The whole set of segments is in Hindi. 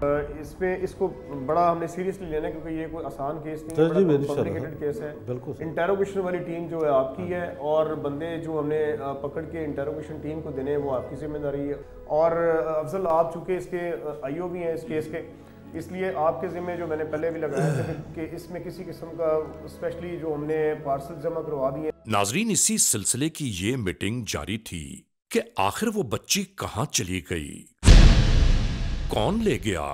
इस पे इसको बड़ा हमने सीरियसली लेना है क्योंकि ये कोई आसान केस नहीं है, बड़ा कॉम्प्लिकेटेड केस है। बिल्कुल। इंटेरोगेशन वाली टीम जो है आपकी है और बंदे जो हमने पकड़ के इंटेरोगेशन टीम को देने वो आपकी जिम्मेदारी है। और अफजल आप चूँकि इसके आईओ भी हैं इस केस के, इसलिए आपके ज़िम्मे जो मैंने पहले भी लगाया था कि इसमें किसी किस्म का स्पेशली जो हमने पार्सल जमा करवा दिए। नाजरीन, इसी सिलसिले की ये मीटिंग जारी थी कि आखिर वो बच्ची कहां चली गई, कौन ले गया,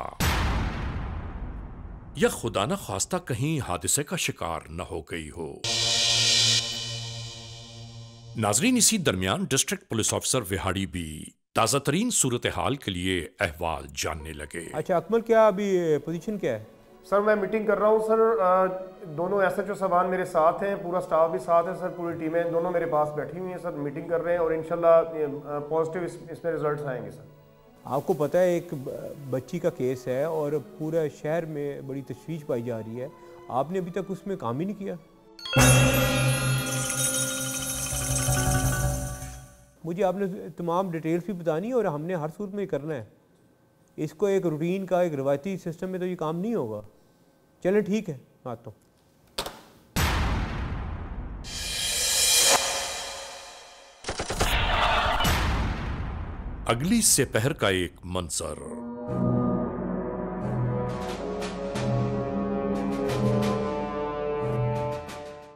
या खुदा न खास्ता कहीं हादसे का शिकार न हो गई हो। नाजरीन, इसी दरमियान डिस्ट्रिक्ट पुलिस ऑफिसर विहाड़ी भी ताजा तरीन सूरत हाल के लिए अहवाल जानने लगे। अच्छा अकमल, क्या अभी पोजीशन क्या है? सर मैं मीटिंग कर रहा हूँ सर, दोनों एसएचओ साहबान मेरे साथ हैं, पूरा स्टाफ भी साथ है सर, पूरी टीमें दोनों मेरे पास बैठी हुई हैं सर, मीटिंग कर रहे हैं और इंशाल्लाह पॉजिटिव इसमें रिजल्ट्स आएंगे सर। आपको पता है एक बच्ची का केस है और पूरा शहर में बड़ी तशवीश पाई जा रही है, आपने अभी तक उसमें काम ही नहीं किया। मुझे आपने तमाम डिटेल्स भी बतानी है और हमने हर सूरत में करना है। इसको एक रूटीन का, एक रवायती सिस्टम में तो ये काम नहीं होगा। चलें ठीक है, हाँ तो अगली सेपहर का एक मंजर।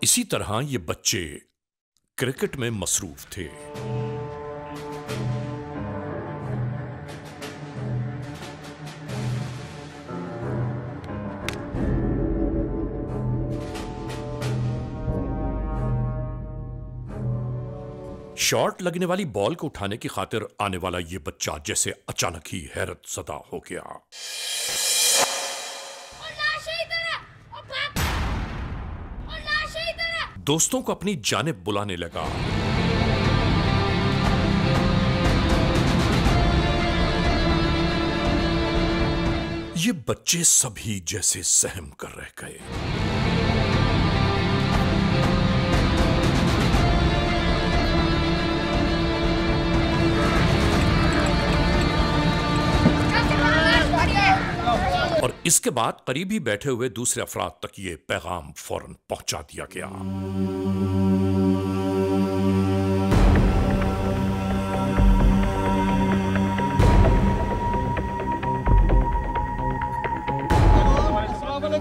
इसी तरह ये बच्चे क्रिकेट में मसरूफ थे। शॉट लगने वाली बॉल को उठाने की खातिर आने वाला ये बच्चा जैसे अचानक ही हैरत ज़दा हो गया। दोस्तों को अपनी जानिब बुलाने लगा। ये बच्चे सभी जैसे सहम कर रह गए। और इसके बाद करीब ही बैठे हुए दूसरे अफराद तक ये पैगाम फौरन पहुंचा दिया गया।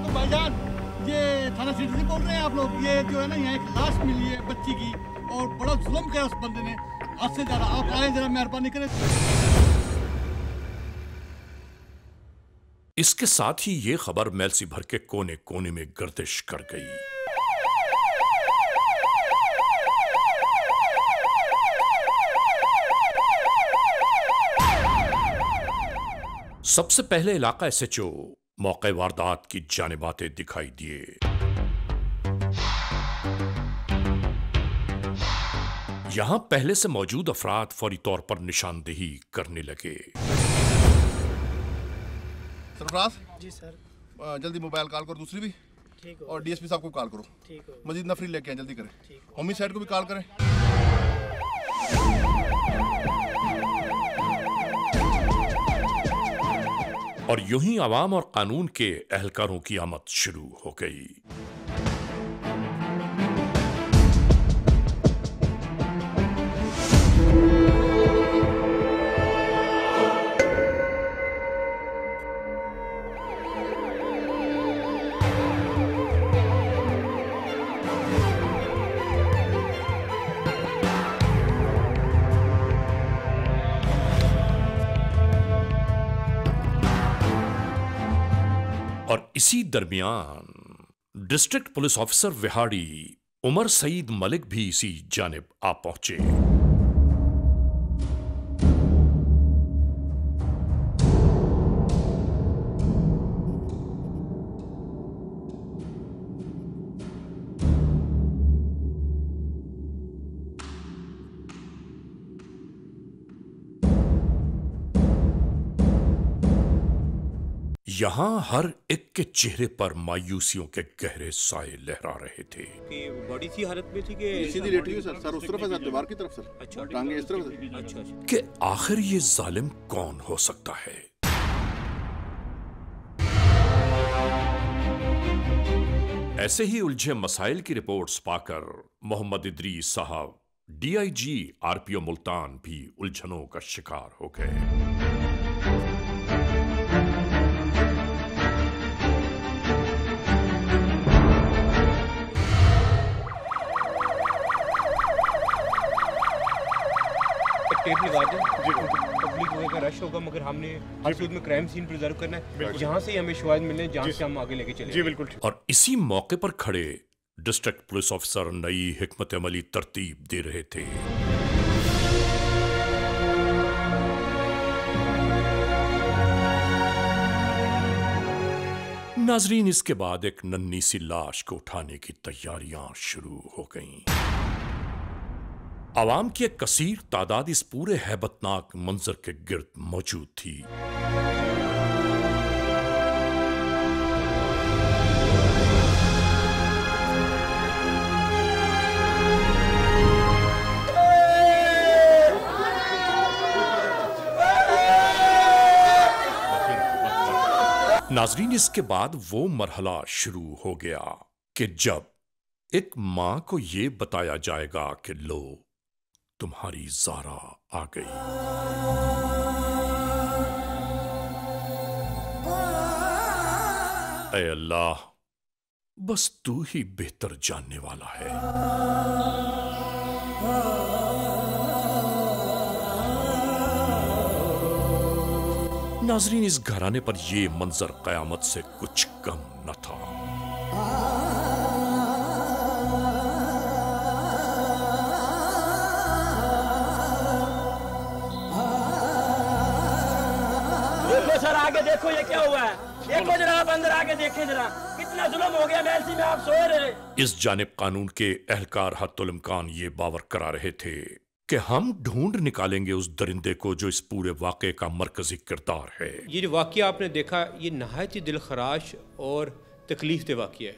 भाईजान, ये थाना सिटी से बोल रहे हैं आप लोग? ये जो है ना, यहाँ एक लाश मिली है बच्ची की और बड़ा जुल्म किया उस बंदे ने, हद से ज्यादा। आप आए जरा, मेहरबानी करें। इसके साथ ही ये खबर मेलसी भर के कोने कोने में गर्दिश कर गई। सबसे पहले इलाका एसएचओ मौके वारदात की जानिब आते दिखाई दिए। यहां पहले से मौजूद अफराद फौरी तौर पर निशानदेही करने लगे। सरफराज जी सर, जल्दी मोबाइल कॉल करो, दूसरी भी ठीक हो, और डीएसपी साहब को कॉल करो। ठीक हो, मजीद नफरी लेके आए, जल्दी करें। ठीक। होमिसाइड को भी कॉल करें। और यूं ही अवाम और कानून के एहलकारों की आमद शुरू हो गई। और इसी दरमियान district police officer Vehari Umar Saeed Malik भी इसी जानिब आ पहुंचे। यहां हर एक के चेहरे पर मायूसियों के गहरे साए लहरा रहे थे। कि बड़ी सी हालत में थी कि सीधी लेटी हुई सर, उस तरफ है सर, दीवार की तरफ सर। अच्छा, टांगे इस तरफ। अच्छा। कि आखिर ये जालिम कौन हो सकता है। ऐसे ही उलझे मसाइल की रिपोर्ट्स पाकर मोहम्मद इदरीस साहब DIG RPO मुल्तान भी उलझनों का शिकार हो गए। टेप लगा दें जी, पब्लिक वगैरह रश होगा, मगर हमने हर सूरत में क्राइम सीन प्रिजर्व करना है, जहाँ से हमें शवाहिद मिलने जहाँ से हम आगे लेके चले। जी बिल्कुल। और इसी मौके पर खड़े डिस्ट्रिक्ट पुलिस ऑफिसर नई हिकमत अमली तरतीब दे रहे थे। नाजरीन, इसके बाद एक नन्ही सी लाश को उठाने की तैयारियां शुरू हो गईं। आवाम की एक कसीर तादाद इस पूरे हैबतनाक मंजर के गिर्द मौजूद थी। नाजरीन, इसके बाद वो मरहला शुरू हो गया कि जब एक मां को यह बताया जाएगा कि लो, तुम्हारी ज़ारा आ गई। ऐ अल्लाह, बस तू ही बेहतर जानने वाला है। नाजरीन, इस घराने पर यह मंजर कयामत से कुछ कम न था। सर आगे देखो ये क्या हुआ है, देखो जरा आप अंदर आके देखें जरा, कितना जुल्म हो गया महल में, आप सो रहे। इस जानिब कानून के एहलकार हत्तुल इम्कान ये बावर करा रहे थे कि हम ढूंढ निकालेंगे उस दरिंदे को जो इस पूरे वाक़े का मरकजी किरदार है। ये जो वाक़या आपने देखा, ये नहायत ही दिल खराश और तकलीफ दे वाक़या है।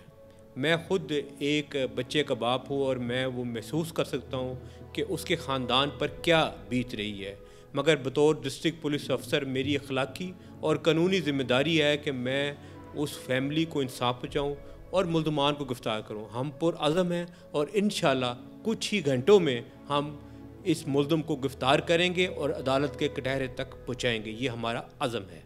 मैं ख़ुद एक बच्चे का बाप हूँ और मैं वो महसूस कर सकता हूँ कि उसके ख़ानदान पर क्या बीत रही है, मगर बतौर डिस्ट्रिक्ट पुलिस अफसर मेरी अखलाकी और कानूनी ज़िम्मेदारी है कि मैं उस फैमिली को इंसाफ पहुँचाऊँ और मुल्ज़मान को गिरफ्तार करूँ। हम पुरअज़म हैं और इंशाअल्लाह कुछ ही घंटों में हम इस मुल्ज़म को गिरफ्तार करेंगे और अदालत के कटहरे तक पहुँचाएँगे। ये हमारा अज़म है।